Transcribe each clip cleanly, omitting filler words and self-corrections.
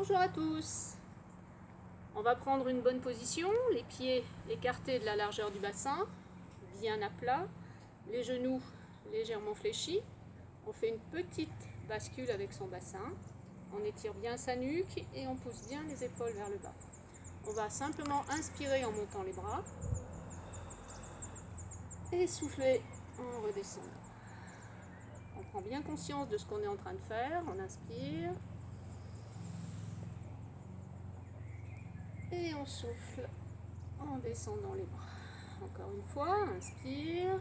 Bonjour à tous. On va prendre une bonne position, les pieds écartés de la largeur du bassin, bien à plat, les genoux légèrement fléchis. On fait une petite bascule avec son bassin. On étire bien sa nuque et on pousse bien les épaules vers le bas. On va simplement inspirer en montant les bras et souffler en redescendant. On prend bien conscience de ce qu'on est en train de faire. On inspire. Et on souffle en descendant les bras. Encore une fois, inspire.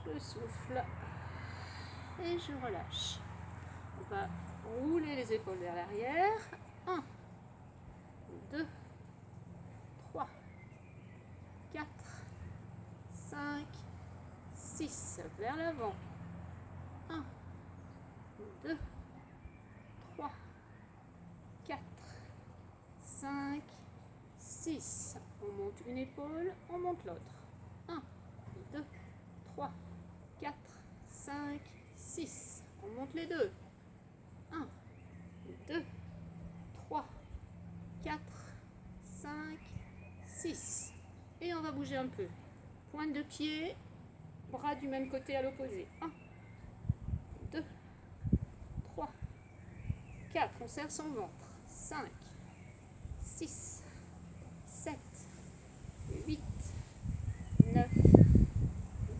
Je souffle et je relâche. On va rouler les épaules vers l'arrière. 1, 2, 3, 4, 5, 6. Vers l'avant. 1, 2, 3, 4, 5, 6. On monte une épaule, on monte l'autre. 1, 2, 3, 4, 5, 6. On monte les deux. 1, 2, 3, 4, 5, 6. Et on va bouger un peu. Pointe de pied, bras du même côté à l'opposé. 1, 2, 3, 4. On serre son ventre. 5, 6, 7, 8, 9,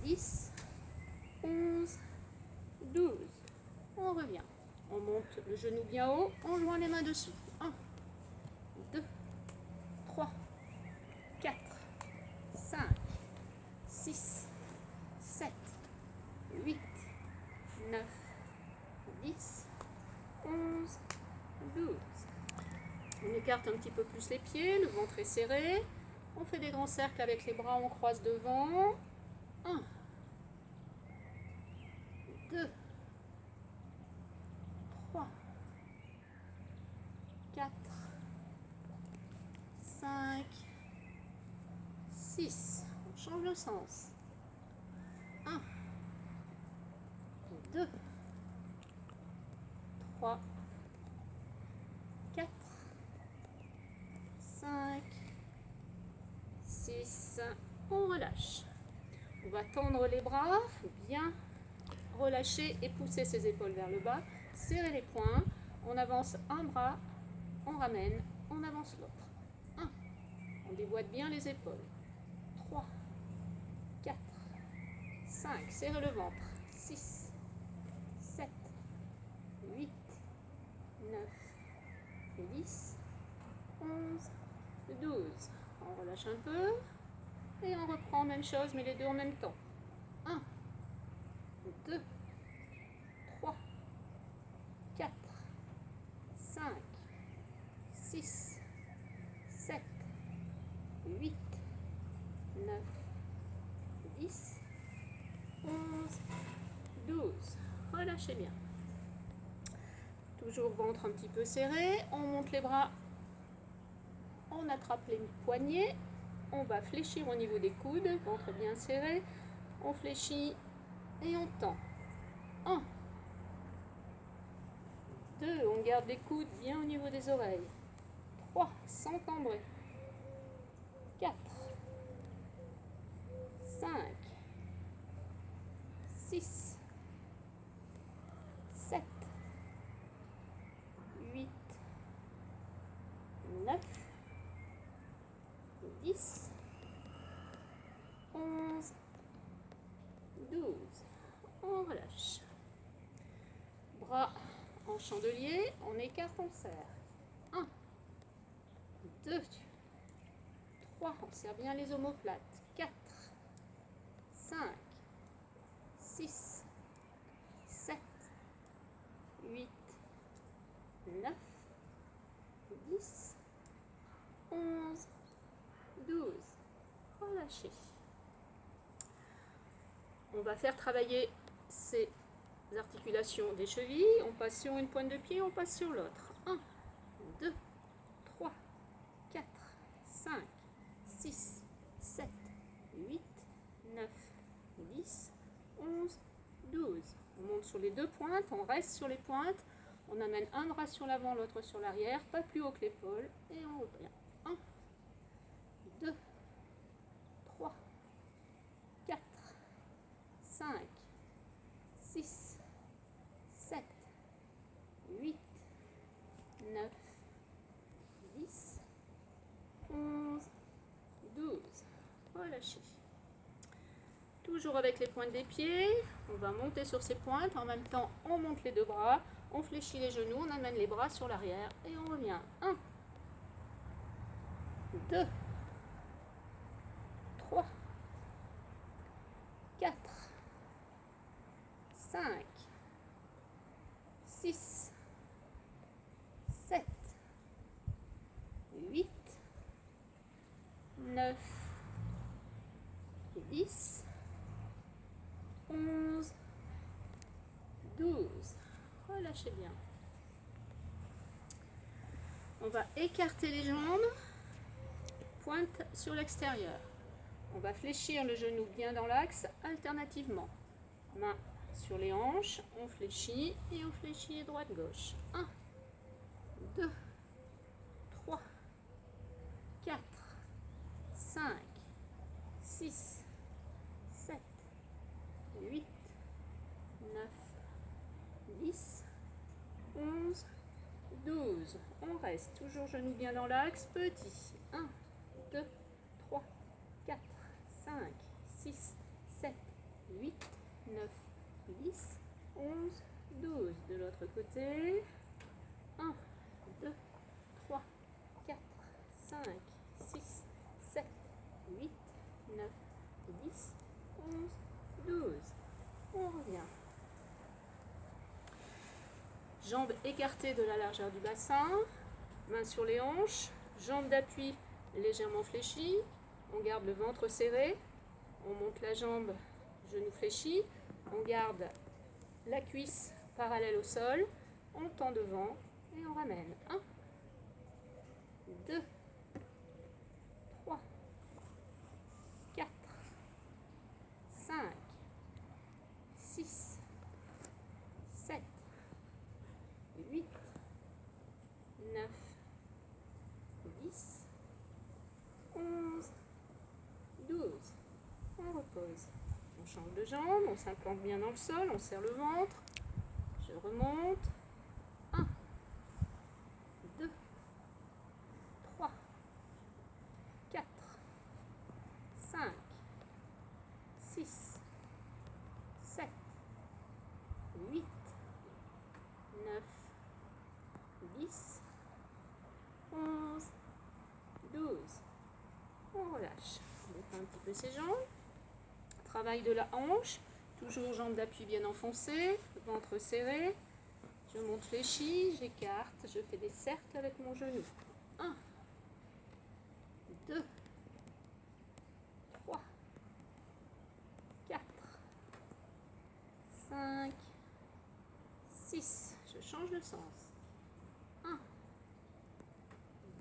10, 11, 12. On revient. On monte le genou bien haut, on joint les mains dessous. 1, 2, 3, 4, 5, 6, 7, 8, 9, 10, 11, 12. On écarte un petit peu plus les pieds, le ventre est serré. On fait des grands cercles avec les bras, on croise devant. 1, 2, 3, 4, 5, 6. On change le sens. 1, 2, 3, 4, 5, 6. On relâche. On va tendre les bras, bien relâcher et pousser ses épaules vers le bas. Serrer les poings. On avance un bras, on ramène, on avance l'autre. 1. On déboîte bien les épaules. 3, 4, 5. Serrez le ventre. 6, 7, 8, 9, 10, 11, 12. On relâche un peu. Et on reprend, même chose, mais les deux en même temps. 1, 2, 3, 4, 5, 6, 7, 8, 9, 10, 11, 12. Relâchez bien. Toujours ventre un petit peu serré. On monte les bras. On attrape les poignets. On va fléchir au niveau des coudes. Ventre bien serré. On fléchit et on tend. 1, 2. On garde les coudes bien au niveau des oreilles. 3. Sans cambrer. 4, 5, 6, 7, 8, 9, 10, 11, 12. On relâche. Bras en chandelier, on écarte, on serre. 1, 2, 3, on serre bien les omoplates. 4, 5, 6, 7, 8, 9, 10, 11, 12. Relâchez. On va faire travailler ces articulations des chevilles. On passe sur une pointe de pied, on passe sur l'autre. 1, 2, 3, 4, 5, 6, 7, 8, 9, 10, 11, 12. On monte sur les deux pointes, on reste sur les pointes. On amène un bras sur l'avant, l'autre sur l'arrière, pas plus haut que l'épaule, et on revient. 1, 2, 3, 4, 5, 6, 7, 8, 9, 10, 11, 12. Relâchez. Toujours avec les pointes des pieds, on va monter sur ces pointes. En même temps, on monte les deux bras, on fléchit les genoux, on amène les bras sur l'arrière et on revient. 1, 2, 3, 4, 5, 6, 7, 8, 9, 10, 11, 12. Relâchez bien. On va écarter les jambes, pointe sur l'extérieur. On va fléchir le genou bien dans l'axe alternativement. Main sur les hanches, on fléchit et on fléchit droite-gauche. 1, 2, 3, 4, 5, 6, 7, 8, 9, 10, 11, 12. On reste toujours genou bien dans l'axe, petit. 1, 2, 3, 4, 5, 6, 7, 8, 9, 10, 11, 12. De l'autre côté. 1, 2, 3, 4, 5, 6, 7, 8, 9, 10, 11, 12. On revient. Jambes écartées de la largeur du bassin, mains sur les hanches, jambes d'appui légèrement fléchies, on garde le ventre serré, on monte la jambe, genou fléchi, on garde la cuisse parallèle au sol, on tend devant et on ramène. 1, 2, 3, 4, 5, 6, 7, 8, 9, 10, 11, 12. On repose. On change de jambe, on s'implante bien dans le sol, on serre le ventre. Je remonte. 1, 2, 3, 4, 5, 6, 7, 8, 9, 10, 11, 12. On relâche. On détend un petit peu ses jambes. Travail de la hanche. Toujours jambes d'appui bien enfoncées, ventre serré. Je monte fléchi, j'écarte, je fais des cercles avec mon genou. 1, 2, 3, 4, 5, 6. Je change de sens. 1,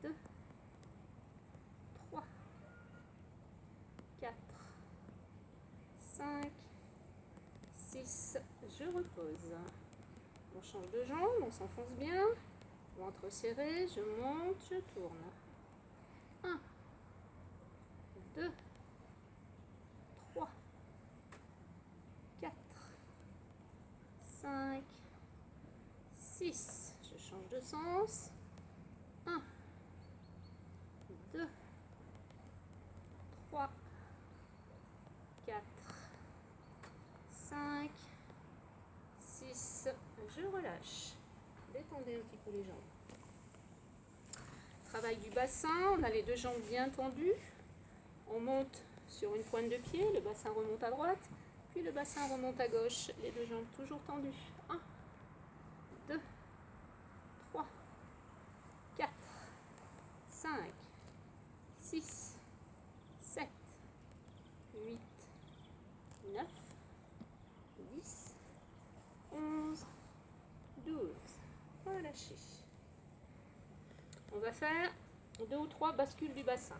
2, 3, 4, 5, 6. Je repose. On change de jambe, on s'enfonce bien. Ventre serré, je monte, je tourne. 1, 2, 3, 4, 5, 6. Je change de sens. 1, 2, 3, 4, 5, 6. Je relâche. Détendez un petit peu les jambes. Travail du bassin, on a les deux jambes bien tendues. On monte sur une pointe de pied, le bassin remonte à droite, puis le bassin remonte à gauche, les deux jambes toujours tendues. 1, 2, 3, 4, 5, 6, 7, 8, 9, 10, 11, 12. Relâchez. On va faire 2 ou 3 bascules du bassin.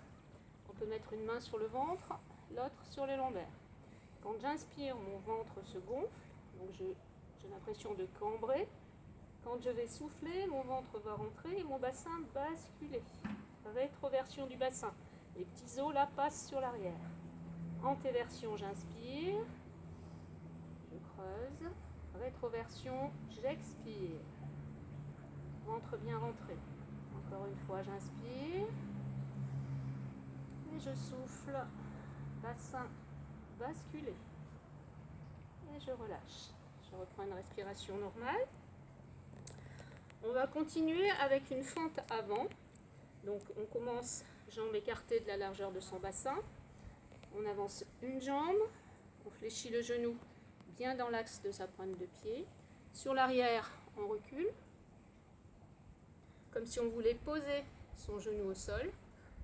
On peut mettre une main sur le ventre, l'autre sur les lombaires. Quand j'inspire, mon ventre se gonfle, donc j'ai l'impression de cambrer. Quand Quand je vais souffler, mon ventre va rentrer et mon bassin basculer. Rétroversion du bassin. Les petits os là passent sur l'arrière. Antéversion, j'inspire. Je creuse. Rétroversion, j'expire. Ventre bien rentré. Encore une fois, j'inspire. Et je souffle. Bassin basculé. Et je relâche. Je reprends une respiration normale. On va continuer avec une fente avant. Donc on commence jambes écartées de la largeur de son bassin. On avance une jambe. On fléchit le genou bien dans l'axe de sa pointe de pied. Sur l'arrière, on recule. Comme si on voulait poser son genou au sol.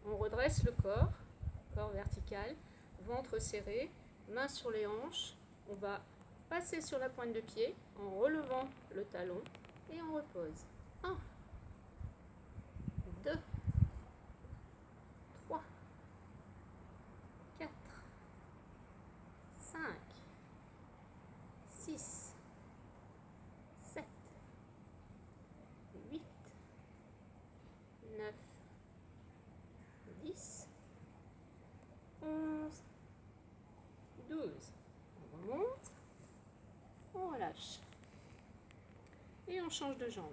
On redresse le corps vertical, ventre serré, mains sur les hanches. On va passer sur la pointe de pied en relevant le talon et on repose. 1, 2, 3, 4, 5, 6, 7, 8, 9, 10, 11, 12. On remonte, on relâche. Et on change de jambe.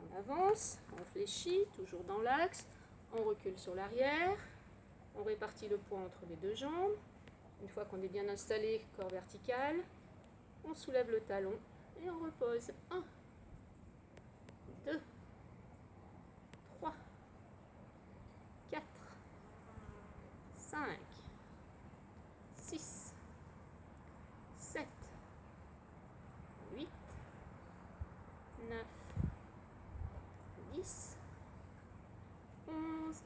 On avance, on fléchit, toujours dans l'axe. On recule sur l'arrière. On répartit le poids entre les deux jambes. Une fois qu'on est bien installé, corps vertical, on soulève le talon et on repose. 1, 2, 3, 4, 5, 6, 7, 8, 9, 10, 11,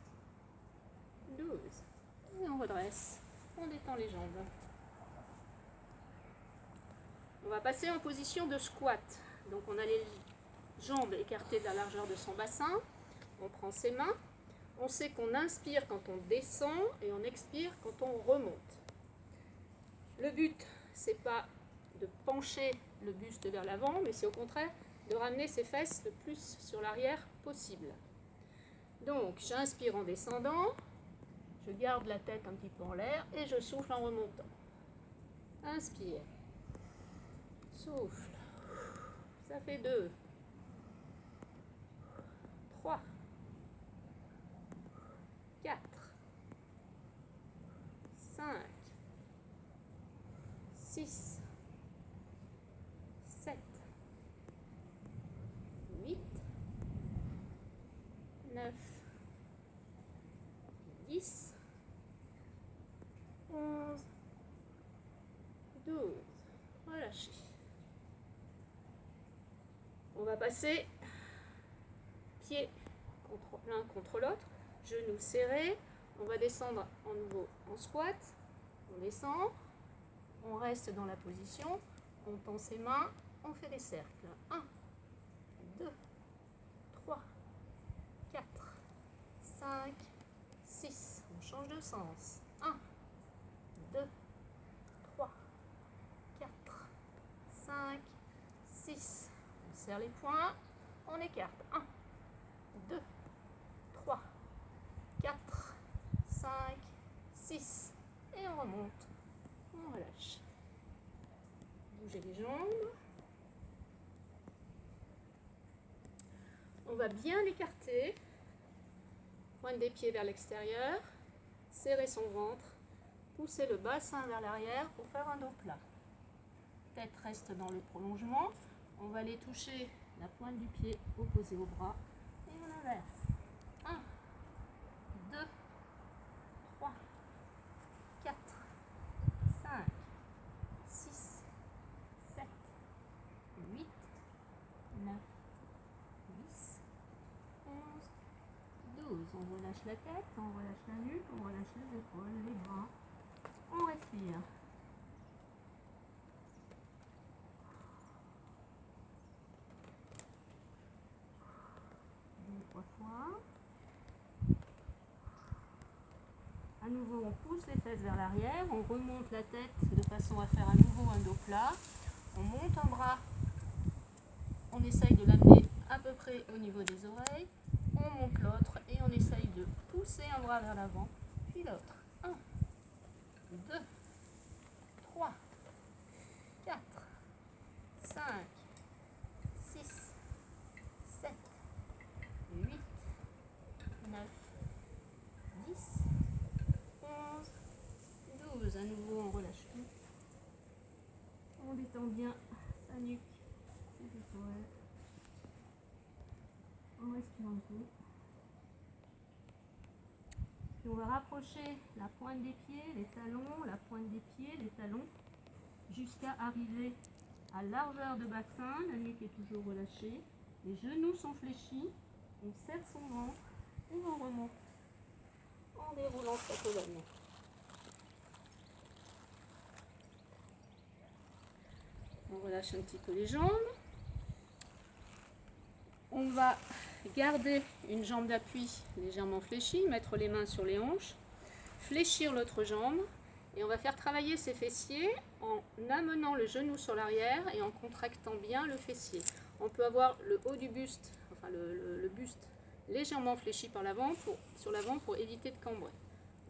12. Et on redresse, on détend les jambes. On va passer en position de squat. Donc on a les jambes écartées de la largeur de son bassin. On prend ses mains. On sait qu'on inspire quand on descend et on expire quand on remonte. Le but, c'est pas de pencher le buste vers l'avant, mais c'est au contraire de ramener ses fesses le plus sur l'arrière possible. Donc, j'inspire en descendant, je garde la tête un petit peu en l'air et je souffle en remontant. Inspire, souffle, ça fait 2, 3, 4, 5, 6, 7, 8, 9, 10, 11, 12. Relâchez. On va passer pied l'un contre l'autre, genoux serrés. On va descendre en nouveau en squat. On descend. On reste dans la position. On tend ses mains. On fait des cercles. 1, 2, 3, 4, 5, 6. On change de sens. 1, 2, 3, 4, 5, 6. On serre les poings. On écarte. 1, 2, 3, 4, 5, 6. Et on remonte. On relâche. Bougez les jambes. On va bien l'écarter. Pointe des pieds vers l'extérieur. Serrer son ventre. Pousser le bassin vers l'arrière pour faire un dos plat. Tête reste dans le prolongement. On va aller toucher la pointe du pied opposée au bras. Et on inverse. 1, 2, 3, 4, 5, 6, 7, 8, 9, 10, 11, 12. On relâche la tête, on relâche la nuque, on relâche les épaules, les bras. On respire. Deux, 3 fois. À nouveau, on pousse les fesses vers l'arrière, on remonte la tête de façon à faire à nouveau un dos plat. On monte un bras, on essaye de l'amener centrer au niveau des oreilles. On monte l'autre et on essaye de pousser un bras vers l'avant, puis l'autre. 1, 2, 3, 4, 5, 6, 7, 8, 9, 10, 11, 12. À nouveau, on relâche tout. On détend bien sa nuque, ses épaules. On respire un peu. Puis on va rapprocher la pointe des pieds, les talons, la pointe des pieds, les talons, jusqu'à arriver à largeur de bassin. La nuque est toujours relâchée. Les genoux sont fléchis. On serre son ventre et on remonte en déroulant sa colonne. On relâche un petit peu les jambes. On va garder une jambe d'appui légèrement fléchie, mettre les mains sur les hanches, fléchir l'autre jambe et on va faire travailler ses fessiers en amenant le genou sur l'arrière et en contractant bien le fessier. On peut avoir le haut du buste, enfin le buste légèrement fléchi par l'avant sur l'avant pour éviter de cambrer.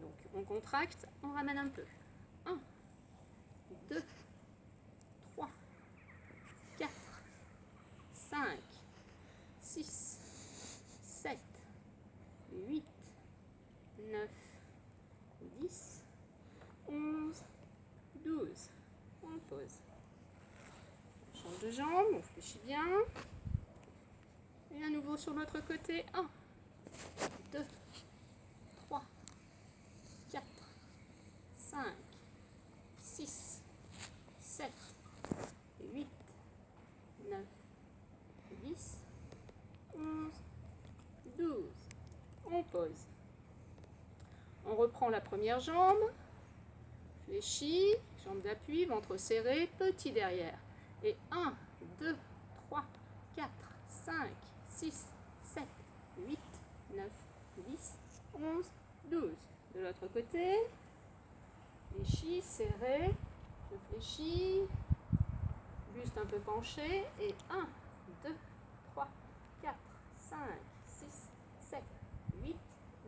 Donc on contracte, on ramène un peu. 1, 2, 3, 4, 5, 6, 7, 8, 9, 10, 11, 12. On pose. On change de jambe, on fléchit bien. Et à nouveau sur l'autre côté. 1, 2, 3, 4, 5, 6, 7, 8, 9, 10, 11, 12. On pose. On reprend la première jambe. Fléchie, jambe d'appui, ventre serré, petit derrière. Et 1, 2, 3, 4, 5, 6, 7, 8, 9, 10, 11, 12. De l'autre côté. Fléchis, serré, je fléchis, buste un peu penché, et 1, 2, 3, 4, 5, 6, 7, 8,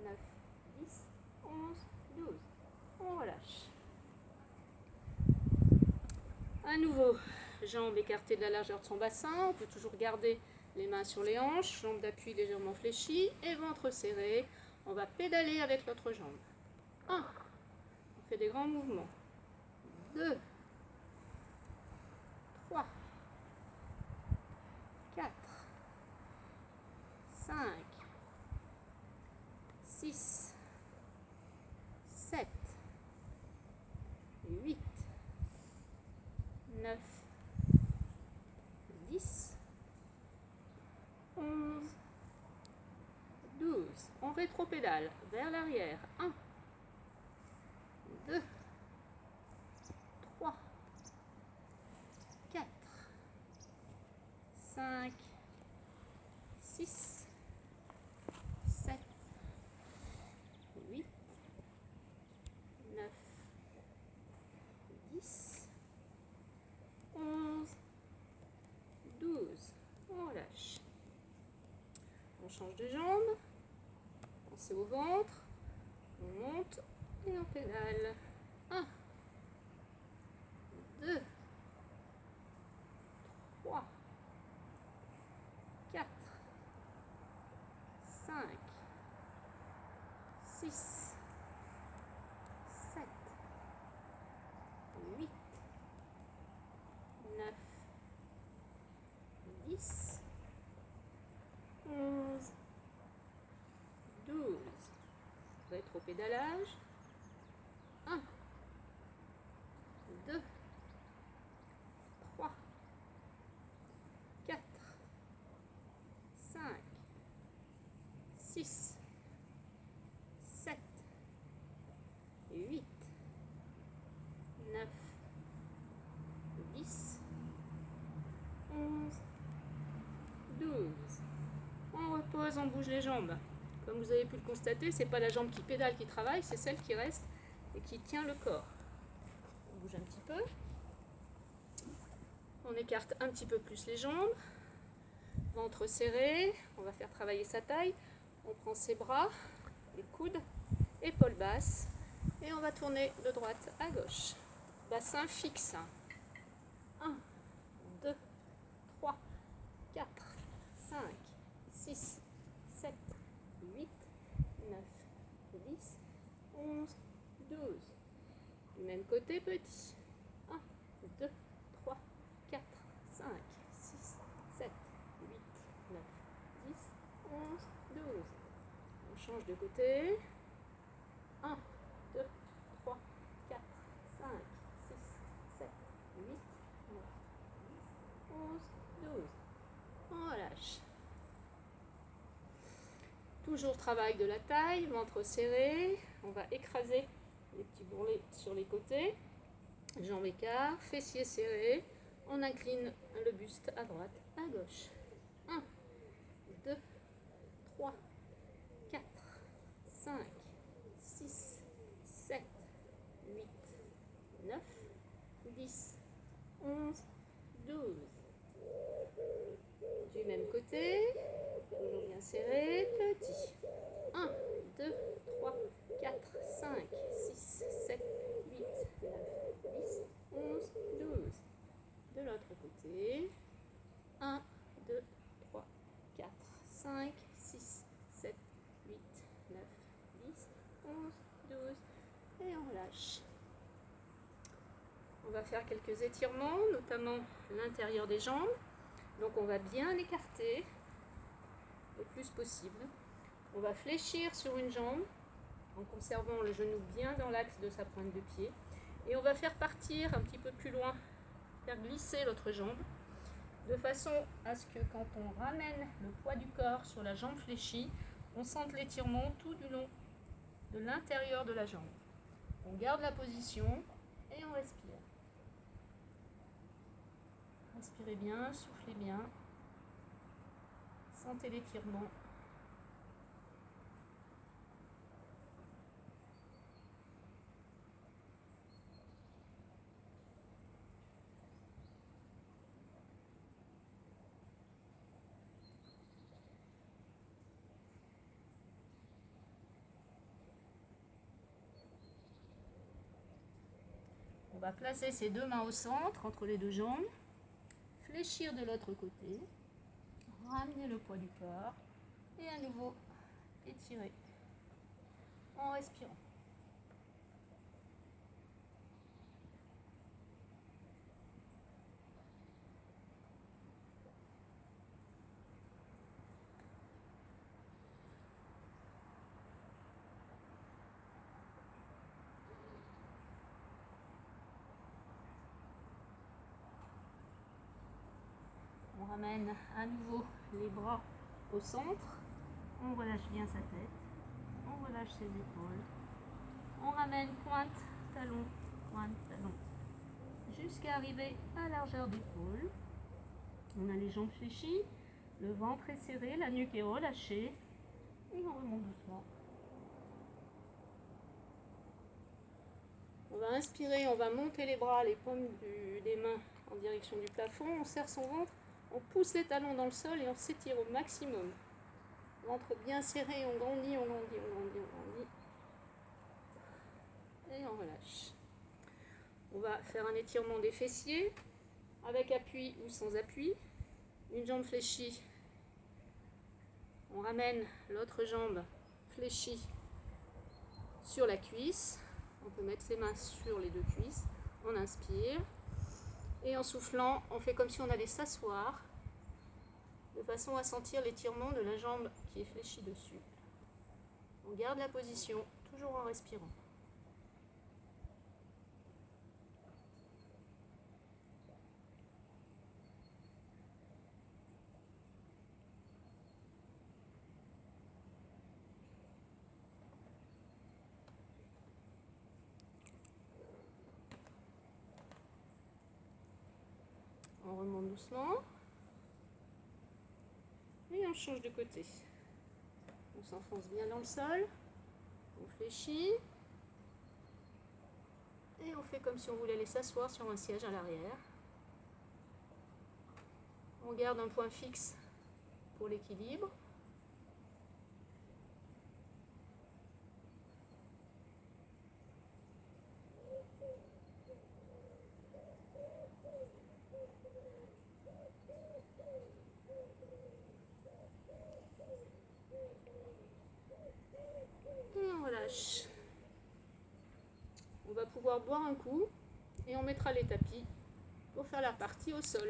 9, 10, 11, 12. On relâche. À nouveau, jambes écartées de la largeur de son bassin, on peut toujours garder les mains sur les hanches, jambes d'appui légèrement fléchies, et ventre serré. On va pédaler avec l'autre jambe. 1. On fait des grands mouvements. 2, 3, 4, 5, 6, 7, 8, 9, 10, 11, 12. On rétropédale vers l'arrière. 1, 2, 3, 4, 5, 6, 7, 8, 9, 10, 11, 12. On relâche. On change de jambe. Pensez au ventre. On monte et on pédale. 1, 2, 3, 4, 5, 6, 7, 8, 9, 10, 11, 12. Rétropédalage. 1, 2, 3, 4, 5, 6, 7, 8, 9, 10, 11, 12. On repose, on bouge les jambes. Comme vous avez pu le constater, c'est pas la jambe qui pédale qui travaille, c'est celle qui reste et qui tient le corps. On bouge un petit peu. On écarte un petit peu plus les jambes. Ventre serré, on va faire travailler sa taille. On prend ses bras, les coudes, épaules basses et on va tourner de droite à gauche. Bassin fixe. 1, 2, 3, 4, 5, 6, 7, 8, 9, 10, 11, 12. Du même côté, petit. 1, 2, 3, 4, 5, 6, 7, 8, 9, 10, 11, 12. On change de côté. 1, 2, 3, 4, 5, 6, 7, 8, 9, 10, 11, 12. On relâche. Toujours travail de la taille, ventre serré. On va écraser les petits bourrelets sur les côtés. Jambes écart, fessiers serrés. On incline le buste à droite, à gauche. 1, 2, 3, 4, 5, 6, 7, 8, 9, 10, 11, 12. Du même côté, toujours bien serré, petit. 1, 2, 3, 4, 5, 6, 7, 8, 9, 10, 11, 12. De l'autre côté, 1, 2, 3, 4, 5, 6, 7, 8, 9, 10, 11, 12. Et on relâche. On va faire quelques étirements, notamment l'intérieur des jambes. Donc on va bien écarter le plus possible. On va fléchir sur une jambe en conservant le genou bien dans l'axe de sa pointe de pied. Et on va faire partir un petit peu plus loin, faire glisser l'autre jambe, de façon à ce que quand on ramène le poids du corps sur la jambe fléchie, on sente l'étirement tout du long de l'intérieur de la jambe. On garde la position et on respire. Respirez bien, soufflez bien. Sentez l'étirement. On va placer ses deux mains au centre, entre les deux jambes. Fléchir de l'autre côté. Ramener le poids du corps. Et à nouveau, étirer en respirant. On ramène à nouveau les bras au centre. On relâche bien sa tête. On relâche ses épaules. On ramène pointe, talon, jusqu'à arriver à largeur d'épaule. On a les jambes fléchies, le ventre est serré, la nuque est relâchée. Et on remonte doucement. On va inspirer, on va monter les bras, les paumes des mains en direction du plafond. On serre son ventre, on pousse les talons dans le sol et on s'étire au maximum. Ventre bien serré, on grandit, on grandit, on grandit, on grandit. Et on relâche. On va faire un étirement des fessiers, avec appui ou sans appui. Une jambe fléchie. On ramène l'autre jambe fléchie sur la cuisse. On peut mettre ses mains sur les deux cuisses. On inspire. Et en soufflant, on fait comme si on allait s'asseoir, de façon à sentir l'étirement de la jambe qui est fléchie dessus. On garde la position, toujours en respirant. On remonte doucement. Et on change de côté. On s'enfonce bien dans le sol. On fléchit. Et on fait comme si on voulait aller s'asseoir sur un siège à l'arrière. On garde un point fixe l'équilibre. Et on relâche. On va pouvoir boire un coup et on mettra les tapis pour faire la partie au sol.